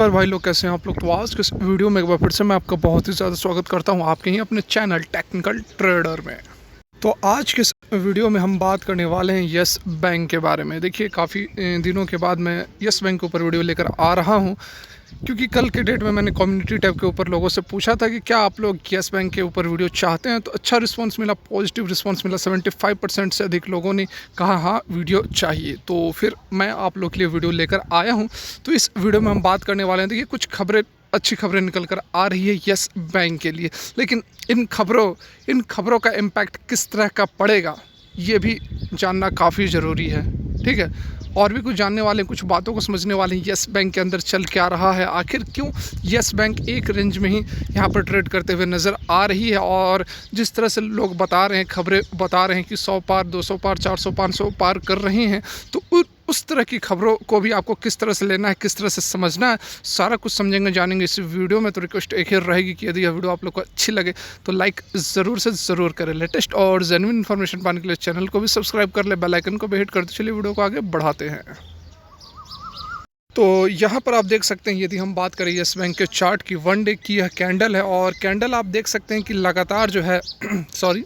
और भाई लोग कैसे हैं आप लोग। तो आज के इस वीडियो में एक बार फिर से मैं आपका बहुत ही ज़्यादा स्वागत करता हूं आपके ही अपने चैनल टेक्निकल ट्रेडर में। तो आज के इस वीडियो में हम बात करने वाले हैं यस बैंक के बारे में। देखिए काफ़ी दिनों के बाद मैं यस बैंक के ऊपर वीडियो लेकर आ रहा हूं, क्योंकि कल के डेट में मैंने कम्युनिटी टैब के ऊपर लोगों से पूछा था कि क्या आप लोग यस बैंक के ऊपर वीडियो चाहते हैं, तो अच्छा रिस्पांस मिला, पॉजिटिव रिस्पांस मिला। 75% से अधिक लोगों ने कहा हाँ वीडियो चाहिए। तो फिर मैं आप लोग के लिए वीडियो लेकर आया हूं। तो इस वीडियो में हम बात करने वाले हैं, देखिए कुछ खबरें, अच्छी खबरें निकल कर आ रही है यस बैंक के लिए, लेकिन इन खबरों का इम्पैक्ट किस तरह का पड़ेगा ये भी जानना काफ़ी ज़रूरी है। ठीक है, और भी कुछ जानने वाले हैं, कुछ बातों को समझने वाले हैं। यस बैंक के अंदर चल क्या रहा है, आखिर क्यों यस बैंक एक रेंज में ही यहाँ पर ट्रेड करते हुए नज़र आ रही है, और जिस तरह से लोग बता रहे हैं, खबरें बता रहे हैं कि 100 पार, 200 पार, 400, 500 पार कर रहे हैं, तो उस तरह की खबरों को भी आपको किस तरह से लेना है, किस तरह से समझना है, सारा कुछ समझेंगे, जानेंगे इस वीडियो में। तो रिक्वेस्ट एक ही रहेगी कि यदि यह वीडियो आप लोग को अच्छी लगे तो लाइक ज़रूर से ज़रूर करें। लेटेस्ट और जेन्युइन इन्फॉर्मेशन पाने के लिए चैनल को भी सब्सक्राइब कर ले, बेल आइकन को भी हिट करते चलिए वीडियो को आगे बढ़ाते हैं। तो यहाँ पर आप देख सकते हैं, यदि हम बात करें यस बैंक के चार्ट की, वन डे की यह कैंडल है, और कैंडल आप देख सकते हैं कि लगातार जो है सॉरी,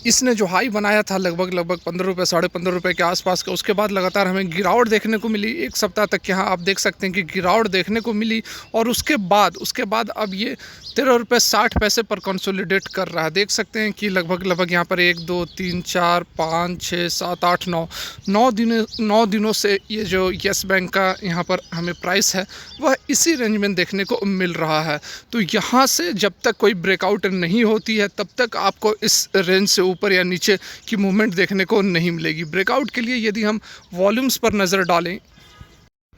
इसने जो हाई बनाया था लगभग 15 रुपये, 15.5 रुपये के आसपास का, उसके बाद लगातार हमें गिरावट देखने को मिली। एक सप्ताह तक यहाँ आप देख सकते हैं कि गिरावट देखने को मिली, और उसके बाद अब ये 13 रुपये 60 पैसे पर कंसोलिडेट कर रहा है। देख सकते हैं कि लगभग यहाँ पर 1 2 3 4 5 6 7 8 9 दिनों से ये जो यस बैंक का यहाँ पर हमें प्राइस है वह इसी रेंज में देखने को मिल रहा है। तो यहाँ से जब तक कोई ब्रेकआउट नहीं होती है तब तक आपको इस रेंज से ऊपर या नीचे की मूवमेंट देखने को नहीं मिलेगी। ब्रेकआउट के लिए यदि हम वॉल्यूम्स पर नज़र डालें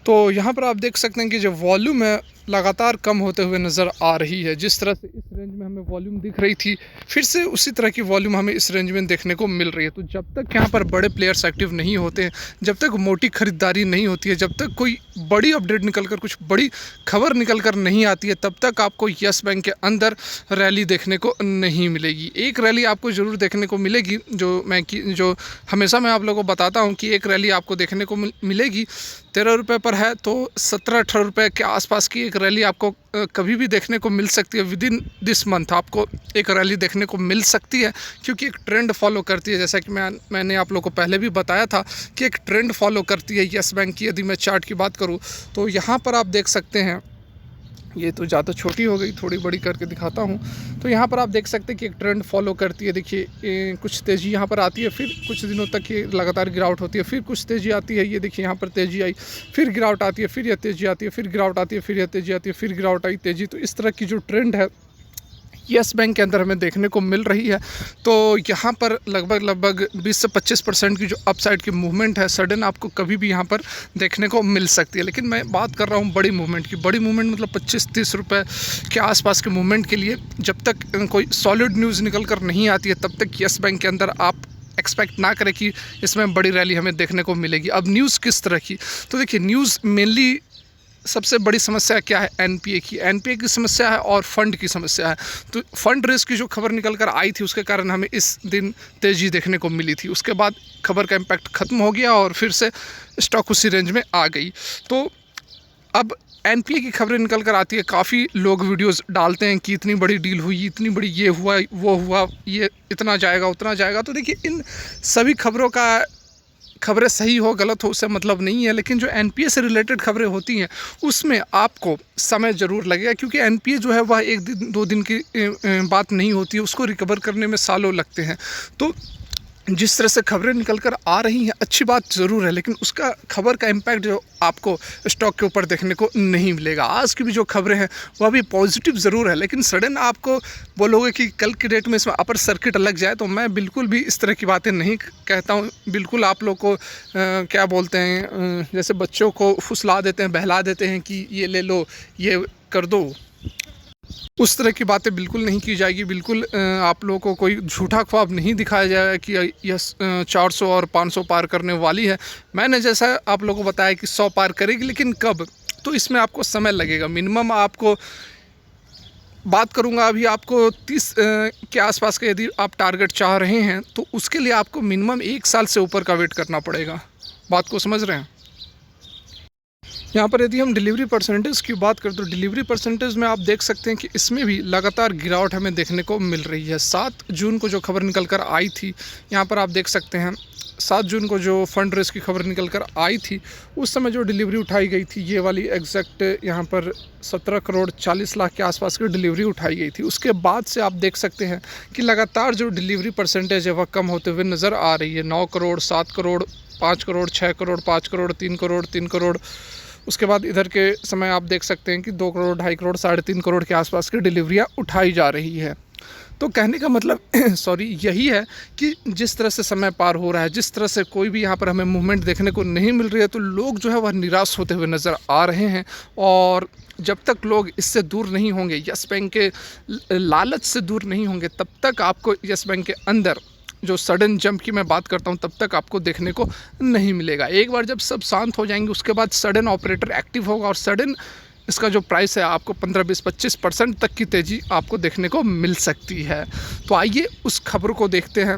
तो यहाँ पर आप देख सकते हैं कि जो वॉल्यूम है लगातार कम होते हुए नज़र आ रही है। जिस तरह से इस रेंज में हमें वॉल्यूम दिख रही थी, फिर से उसी तरह की वॉल्यूम हमें इस रेंज में देखने को मिल रही है। तो जब तक यहाँ पर बड़े प्लेयर्स एक्टिव नहीं होते हैं, जब तक मोटी खरीदारी नहीं होती है, जब तक कोई बड़ी अपडेट निकल कर, कुछ बड़ी खबर निकल कर नहीं आती है, तब तक आपको यस बैंक के अंदर रैली देखने को नहीं मिलेगी। एक रैली आपको ज़रूर देखने को मिलेगी, जो हमेशा मैं आप लोगों को बताता हूँ कि एक रैली आपको देखने को मिलेगी। 13 रुपये पर है तो 17-18 रुपये के आसपास की एक रैली आपको कभी भी देखने को मिल सकती है। विद इन दिस मंथ आपको एक रैली देखने को मिल सकती है, क्योंकि एक ट्रेंड फॉलो करती है। जैसा कि मैंने आप लोगों को पहले भी बताया था कि एक ट्रेंड फॉलो करती है यस बैंक की। यदि मैं चार्ट की बात करूं तो यहाँ पर आप देख सकते हैं, ये तो ज़्यादा छोटी हो गई, थोड़ी बड़ी करके दिखाता हूँ। तो यहाँ पर आप देख सकते हैं कि एक ट्रेंड फॉलो करती है। देखिए कुछ तेज़ी यहाँ पर आती है, फिर कुछ दिनों तक ये लगातार गिरावट होती है, फिर कुछ तेज़ी आती है। ये देखिए यहाँ पर तेज़ी आई, फिर गिरावट आती है, फिर यह तेज़ी आती है, फिर गिरावट आती है, फिर यह तेज़ी आती है, फिर गिरावट आई, तेज़ी। तो इस तरह की जो ट्रेंड है यस बैंक के अंदर हमें देखने को मिल रही है। तो यहाँ पर लगभग 20 से 25% की जो अपसाइड की मूवमेंट है, सडन आपको कभी भी यहाँ पर देखने को मिल सकती है। लेकिन मैं बात कर रहा हूँ बड़ी मूवमेंट की। बड़ी मूवमेंट मतलब 25-30 रुपये के आसपास के मूवमेंट के लिए जब तक कोई सॉलिड न्यूज़ निकल कर नहीं आती है, तब तक यस बैंक के अंदर आप एक्सपेक्ट ना करें कि इसमें बड़ी रैली हमें देखने को मिलेगी। अब न्यूज़ किस तरह की, तो देखिए न्यूज़ मेनली सबसे बड़ी समस्या क्या है, एनपीए की समस्या है और फंड की समस्या है। तो फंड रेस की जो खबर निकल कर आई थी उसके कारण हमें इस दिन तेज़ी देखने को मिली थी। उसके बाद खबर का इम्पैक्ट ख़त्म हो गया और फिर से स्टॉक उसी रेंज में आ गई। तो अब एनपीए की खबरें निकल कर आती है, काफ़ी लोग वीडियोस डालते हैं कि इतनी बड़ी डील हुई, इतनी बड़ी ये हुआ, वो हुआ, ये इतना जाएगा, उतना जाएगा। तो देखिए इन सभी खबरें सही हो गलत हो उससे मतलब नहीं है, लेकिन जो एनपीए से रिलेटेड खबरें होती हैं उसमें आपको समय ज़रूर लगेगा, क्योंकि एनपीए जो है वह 1 दिन 2 दिन की बात नहीं होती है, उसको रिकवर करने में सालों लगते हैं। तो जिस तरह से खबरें निकल कर आ रही हैं अच्छी बात ज़रूर है, लेकिन उसका खबर का इम्पैक्ट जो आपको स्टॉक के ऊपर देखने को नहीं मिलेगा। आज की भी जो खबरें हैं वह भी पॉजिटिव ज़रूर है, लेकिन सडन आपको बोलोगे कि कल की डेट में इसमें अपर सर्किट लग जाए, तो मैं बिल्कुल भी इस तरह की बातें नहीं कहता हूँ। बिल्कुल आप लोग को क्या बोलते हैं, जैसे बच्चों को फुसला देते हैं, बहला देते हैं कि ये ले लो, ये कर दो, उस तरह की बातें बिल्कुल नहीं की जाएगी। बिल्कुल आप लोगों को कोई झूठा ख्वाब नहीं दिखाया जाएगा कि यह 400 और 500 पार करने वाली है। मैंने जैसा आप लोगों को बताया कि 100 पार करेगी, लेकिन कब, तो इसमें आपको समय लगेगा। मिनिमम आपको बात करूंगा, अभी आपको 30 के आसपास का यदि आप टारगेट चाह रहे हैं तो उसके लिए आपको मिनिमम 1 साल से ऊपर का वेट करना पड़ेगा। बात को समझ रहे हैं? यहाँ पर यदि हम डिलीवरी परसेंटेज की बात करें तो डिलीवरी परसेंटेज में आप देख सकते हैं कि इसमें भी लगातार गिरावट हमें देखने को मिल रही है। 7 जून को जो खबर निकल कर आई थी, यहाँ पर आप देख सकते हैं 7 जून को जो फंड रेस की खबर निकल कर आई थी, उस समय जो डिलीवरी उठाई गई थी, ये वाली एग्जैक्ट यहाँ पर 17 करोड़ 40 लाख के आसपास की डिलीवरी उठाई गई थी। उसके बाद से आप देख सकते हैं कि लगातार जो डिलीवरी परसेंटेज है वह कम होते हुए नज़र आ रही है। 9 करोड़ 7 करोड़ 5 करोड़ 6 करोड़ 5 करोड़ 3 करोड़ 3 करोड़, उसके बाद इधर के समय आप देख सकते हैं कि 2 करोड़ 2.5 करोड़ 3.5 करोड़ के आसपास की डिलीवरियाँ उठाई जा रही है। तो कहने का मतलब सॉरी यही है कि जिस तरह से समय पार हो रहा है, जिस तरह से कोई भी यहाँ पर हमें मूवमेंट देखने को नहीं मिल रही है, तो लोग जो है वह निराश होते हुए नज़र आ रहे हैं। और जब तक लोग इससे दूर नहीं होंगे, यस बैंक के लालच से दूर नहीं होंगे, तब तक आपको यस बैंक के अंदर जो सडन जंप की मैं बात करता हूँ तब तक आपको देखने को नहीं मिलेगा। एक बार जब सब शांत हो जाएंगे, उसके बाद सडन ऑपरेटर एक्टिव होगा और सडन इसका जो प्राइस है आपको 15-20-25% तक की तेज़ी आपको देखने को मिल सकती है। तो आइए उस खबर को देखते हैं।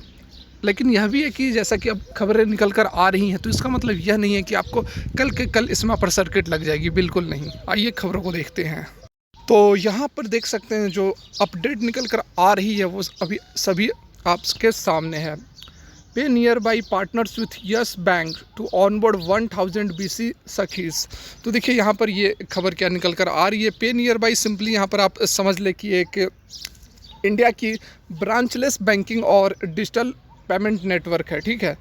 लेकिन यह भी है कि जैसा कि अब खबरें निकल कर आ रही हैं, तो इसका मतलब यह नहीं है कि आपको कल के कल इसमें पर सर्किट लग जाएगी, बिल्कुल नहीं। आइए खबरों को देखते हैं। तो यहाँ पर देख सकते हैं जो अपडेट निकल कर आ रही है वो अभी सभी आपके सामने है। PayNearby partners with Yes Bank to onboard 1000 BC सखीज। तो देखिए यहाँ पर ये खबर क्या निकल कर आ रही है। पे नियर बाई सिंपली यहाँ पर आप समझ ले कि एक इंडिया की ब्रांचलेस बैंकिंग और डिजिटल पेमेंट नेटवर्क है, ठीक है।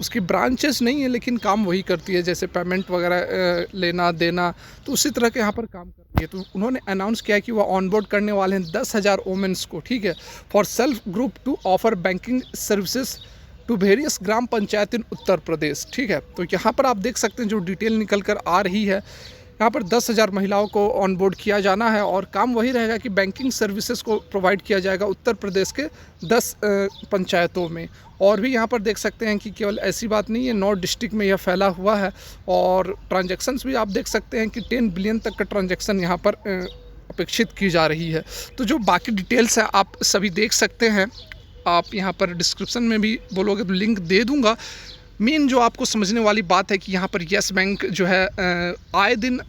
उसकी ब्रांचेस नहीं है लेकिन काम वही करती है, जैसे पेमेंट वगैरह लेना देना, तो उसी तरह के यहाँ पर काम करती है। तो उन्होंने अनाउंस किया कि वह ऑनबोर्ड करने वाले हैं 10,000 वोमेंस को, ठीक है, for self group to offer banking services to various gram panchayat in Uttar Pradesh, ठीक है। तो यहाँ पर आप देख सकते हैं जो डिटेल निकल कर आ रही है, यहाँ पर 10,000 महिलाओं को ऑनबोर्ड किया जाना है और काम वही रहेगा कि बैंकिंग सर्विसेज को प्रोवाइड किया जाएगा उत्तर प्रदेश के 10 पंचायतों में। और भी यहाँ पर देख सकते हैं कि केवल ऐसी बात नहीं है, 9 डिस्ट्रिक्ट में यह फैला हुआ है। और ट्रांजैक्शंस भी आप देख सकते हैं कि 10 बिलियन तक का ट्रांजैक्शन यहाँ पर अपेक्षित की जा रही है। तो जो बाकी डिटेल्स हैं आप सभी देख सकते हैं, आप यहाँ पर डिस्क्रिप्शन में भी बोलोगे तो लिंक दे दूँगा। मेन जो आपको समझने वाली बात है कि यहाँ पर यस बैंक जो है आए दिन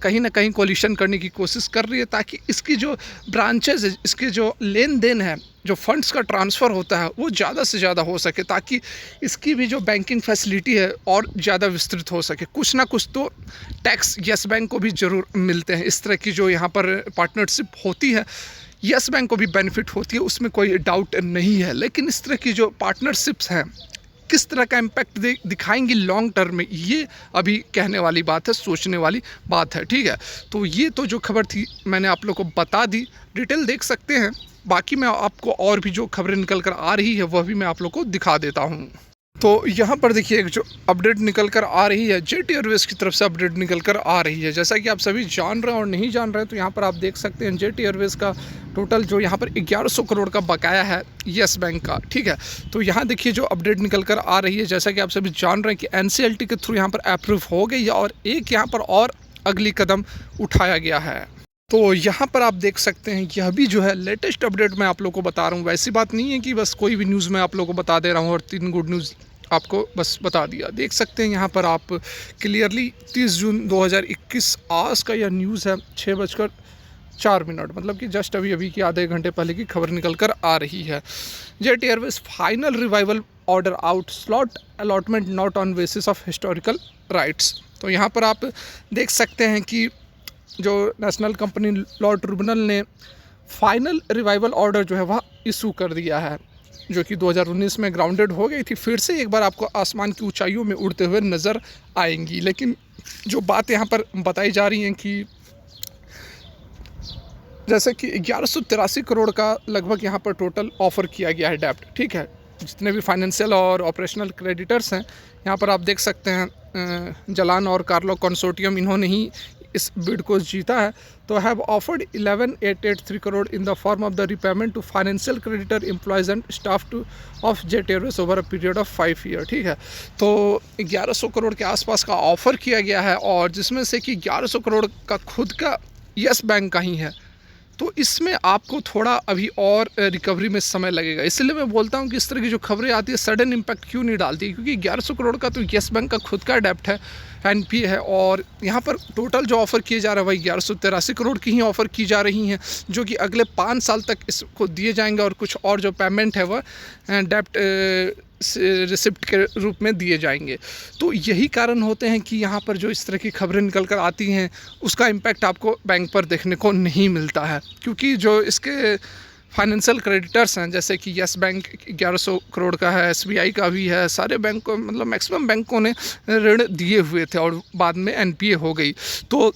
कहीं ना कहीं कोलिशन करने की कोशिश कर रही है, ताकि इसकी जो ब्रांचेज है, इसके जो लेन देन है, जो फंड्स का ट्रांसफ़र होता है वो ज़्यादा से ज़्यादा हो सके, ताकि इसकी भी जो बैंकिंग फैसिलिटी है और ज़्यादा विस्तृत हो सके। कुछ ना कुछ तो टैक्स यस बैंक को भी ज़रूर मिलते हैं। इस तरह की जो यहाँ पर पार्टनरशिप होती है, यस बैंक को भी बेनिफिट होती है, उसमें कोई डाउट नहीं है। लेकिन इस तरह की जो पार्टनरशिप्स हैं किस तरह का इम्पैक्ट दिखाएंगी लॉन्ग टर्म में, ये अभी कहने वाली बात है, सोचने वाली बात है, ठीक है। तो ये तो जो खबर थी मैंने आप लोग को बता दी, डिटेल देख सकते हैं। बाकी मैं आपको और भी जो खबरें निकल कर आ रही है वह भी मैं आप लोग को दिखा देता हूँ। तो यहाँ पर देखिए एक जो अपडेट निकल कर आ रही है, जेट एयरवेज़ की तरफ से अपडेट निकल कर आ रही है। जैसा कि आप सभी जान रहे हैं और नहीं जान रहे हैं, तो यहाँ पर आप देख सकते हैं जेट एयरवेज़ का टोटल जो यहाँ पर 1100 करोड़ का बकाया है यस बैंक का, ठीक है। तो यहाँ देखिए जो अपडेट निकल कर आ रही है, जैसा कि आप सभी जान रहे हैं कि NCLT के थ्रू यहाँ पर अप्रूव हो गई है और एक यहाँ पर और अगली कदम उठाया गया है। तो यहाँ पर आप देख सकते हैं यह भी जो है लेटेस्ट अपडेट मैं आप लोग को बता रहा हूँ। वैसी बात नहीं है कि बस कोई भी न्यूज़ मैं आप लोग को बता दे रहा हूँ और 3 गुड न्यूज़ आपको बस बता दिया। देख सकते हैं यहाँ पर आप क्लियरली 30 जून 2021 आज का यह न्यूज़ है, 6:04, मतलब कि जस्ट अभी की आधे घंटे पहले की खबर निकल कर आ रही है। Jet Airways final revival order out, slot allotment not on basis of historical rights. तो यहाँ पर आप देख सकते हैं कि जो नेशनल कंपनी लॉ ट्रिब्यूनल ने फाइनल रिवाइवल ऑर्डर जो है वह इशू कर दिया है, जो कि 2019 में ग्राउंडेड हो गई थी। फिर से एक बार आपको आसमान की ऊंचाइयों में उड़ते हुए नज़र आएंगी। लेकिन जो बात यहाँ पर बताई जा रही हैं कि जैसे कि 1183 करोड़ का लगभग यहाँ पर टोटल ऑफ़र किया गया है डेब्ट, ठीक है। जितने भी फाइनेंशियल और ऑपरेशनल क्रेडिटर्स हैं, यहाँ पर आप देख सकते हैं जलान और कार्लो कंसोर्टियम, इन्होंने ही इस बिड को जीता है। तो have offered 11,883 crore in the form of the repayment to financial creditor, employees and staff to of Jet Airways over a period of 5 year, ठीक है। तो 1100 करोड़ के आसपास का ऑफ़र किया गया है और जिसमें से कि 1100 करोड़ का खुद का यस बैंक का ही है। तो इसमें आपको थोड़ा अभी और रिकवरी में समय लगेगा। इसलिए मैं बोलता हूँ कि इस तरह की जो खबरें आती है सडन इम्पैक्ट क्यों नहीं डालती, क्योंकि 1100 करोड़ का तो यस बैंक का खुद का डेब्ट है। एनपीए है। और यहाँ पर टोटल जो ऑफ़र किए जा रहा है वही 1183 करोड़ की ही ऑफ़र की जा रही हैं, जो कि अगले 5 साल तक इसको दिए जाएंगे। और कुछ और जो पेमेंट है वह डेप्ट रिसिप्ट के रूप में दिए जाएंगे। तो यही कारण होते हैं कि यहाँ पर जो इस तरह की खबरें निकल कर आती हैं उसका इम्पैक्ट आपको बैंक पर देखने को नहीं मिलता है, क्योंकि जो इसके फाइनेंशियल क्रेडिटर्स हैं जैसे कि यस बैंक 1100 करोड़ का है, एसबीआई का भी है, सारे बैंकों मतलब मैक्सिमम बैंकों ने ऋण दिए हुए थे और बाद में एनपीए हो गई। तो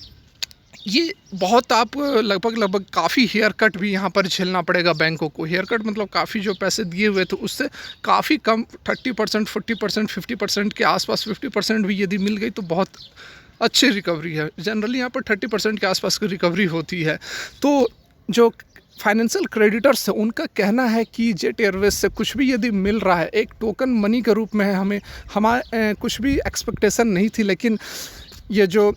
ये बहुत आप लगभग काफ़ी हेयर कट भी यहाँ पर झेलना पड़ेगा बैंकों को। हेयर कट मतलब काफ़ी जो पैसे दिए हुए थे उससे काफ़ी कम 30%, 40%, 50% के आसपास, 50% भी यदि मिल गई तो बहुत अच्छी रिकवरी है। जनरली यहाँ पर 30% के आसपास की रिकवरी होती है। तो जो फाइनेंशियल क्रेडिटर्स है उनका कहना है कि जेट एयरवेज से कुछ भी यदि मिल रहा है एक टोकन मनी के रूप में है, हमारे कुछ भी एक्सपेक्टेशन नहीं थी, लेकिन ये जो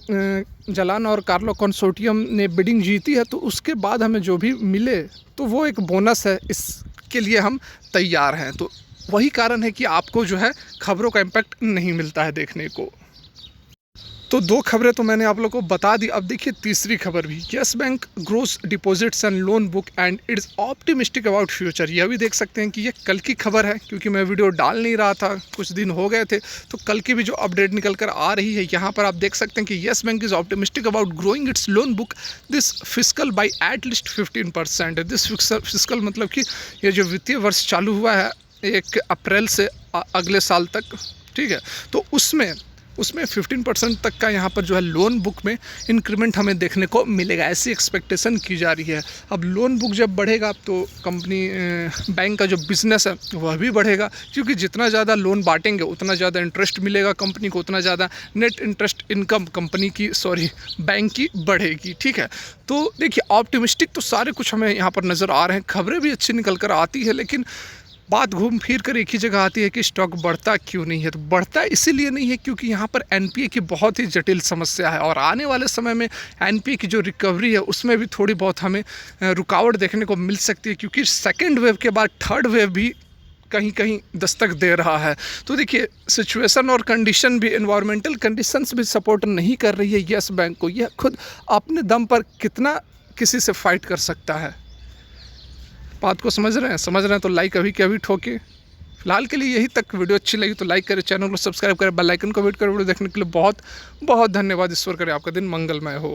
जलान और कार्लो कंसोर्टियम ने बिडिंग जीती है तो उसके बाद हमें जो भी मिले तो वो एक बोनस है, इसके लिए हम तैयार हैं। तो वही कारण है कि आपको जो है खबरों का इम्पैक्ट नहीं मिलता है देखने को। तो 2 खबरें तो मैंने आप लोगों को बता दी। अब देखिए तीसरी खबर भी, Yes Bank grows deposits and loan book and it's optimistic about future. यह भी देख सकते हैं कि ये कल की खबर है, क्योंकि मैं वीडियो डाल नहीं रहा था, कुछ दिन हो गए थे, तो कल की भी जो अपडेट निकल कर आ रही है यहाँ पर आप देख सकते हैं कि yes bank is optimistic about growing it's loan book this fiscal by at least 15%। This fiscal मतलब कि ये जो वित्तीय वर्ष चालू हुआ है 1 अप्रैल से अगले साल तक, ठीक है, तो उसमें 15% तक का यहाँ पर जो है लोन बुक में इंक्रीमेंट हमें देखने को मिलेगा, ऐसी एक्सपेक्टेशन की जा रही है। अब लोन बुक जब बढ़ेगा तो कंपनी बैंक का जो बिज़नेस है वह भी बढ़ेगा, क्योंकि जितना ज़्यादा लोन बांटेंगे उतना ज़्यादा इंटरेस्ट मिलेगा कंपनी को, उतना ज़्यादा नेट इंटरेस्ट इनकम कंपनी की बैंक की बढ़ेगी, ठीक है। तो देखिए ऑप्टिमिस्टिक तो सारे कुछ हमें यहाँ पर नज़र आ रहे हैं, खबरें भी अच्छी निकल कर आती है, लेकिन बात घूम फिर कर एक ही जगह आती है कि स्टॉक बढ़ता क्यों नहीं है। तो बढ़ता इसीलिए नहीं है क्योंकि यहाँ पर एनपीए की बहुत ही जटिल समस्या है, और आने वाले समय में एनपीए की जो रिकवरी है उसमें भी थोड़ी बहुत हमें रुकावट देखने को मिल सकती है, क्योंकि सेकेंड वेव के बाद थर्ड वेव भी कहीं कहीं दस्तक दे रहा है। तो देखिए सिचुएशन और कंडीशन भी, एनवायरमेंटल कंडीशंस भी सपोर्ट नहीं कर रही है यस बैंक को। यह खुद अपने दम पर कितना किसी से फाइट कर सकता है। बात को समझ रहे हैं तो लाइक अभी के अभी ठोके। फिलहाल के लिए यही तक। वीडियो अच्छी लगी तो लाइक करें, चैनल को सब्सक्राइब करें, बेल आइकन को वेट करें। वीडियो देखने के लिए बहुत बहुत धन्यवाद। ईश्वर करे आपका दिन मंगलमय हो।